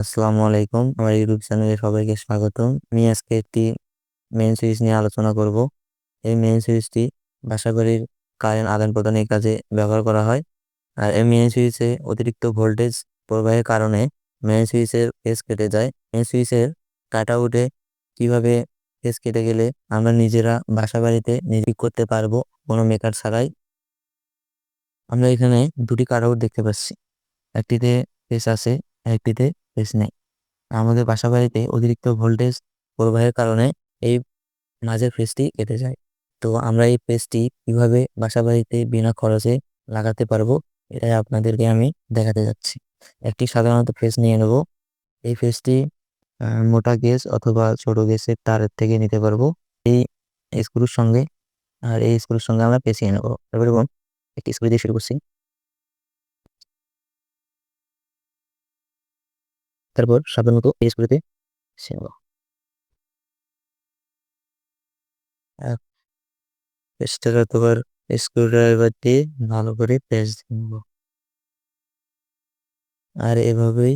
আসসালামু আলাইকুম, আমার ইউটিউব চ্যানেলে সবাইকে স্বাগতম। আমি আজকে একটি মেইন সুইচ নিয়ে আলোচনা করব। এই মেইন সুইচটি বাসাবাড়ির কারেন্ট আদান প্রদানের কাজে ব্যবহার করা হয়। আর এই মেইন সুইচে অতিরিক্ত ভোল্টেজ প্রবাহের কারণে মেইন সুইচের ফেজ কেটে যায়। মেইন সুইচের কাট আউটে কিভাবে ফেজ কেটে গেলে আমরা নিজেরা বাসাবাড়িতে নিজে করতে পারবো কোনো মেকার ছাড়াই। আমরা এখানে দুটি কাট আউট দেখতে পাচ্ছি, একটিতে ফেজ আছে, একটিতে ফেজ নেই। আমাদের বাসাবাড়িতে অতিরিক্ত ভোল্টেজ প্রবাহের কারণে এই মাঝের ফেজটি কেটে যায়। তো আমরা এই ফেজটি কিভাবে বাসাবাড়িতে বিনা খরচে লাগাতে পারবো, এটাই আপনাদেরকে আমি দেখাতে যাচ্ছি। একটি সাধারণত ফেজ নিয়ে নেব। এই ফেজটি মোটা গেজ অথবা ছোট গেজের তারের থেকে নিতে পারবো এই স্ক্রুর সঙ্গে। আর এই স্ক্রুর সঙ্গে আমরা পেঁচিয়ে নেবো। তারপর একটি স্ক্রু দিয়ে শুরু করছি। তারপর সাধারণত এই স্ক্রুতে নেবো। পেস্টটা অথবা স্ক্রুড্রাইভার দিয়ে ভালো করে পেস্ট দিব। আর এভাবেই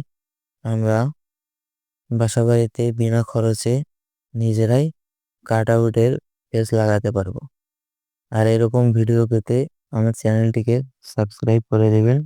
আমরা বাসাবাড়িতে বিনা খরচে নিজেরাই কাট আউটের পেস্ট লাগাতে পারবো। আর এরকম ভিডিও পেতে আমার চ্যানেলটিকে সাবস্ক্রাইব করে দেবেন।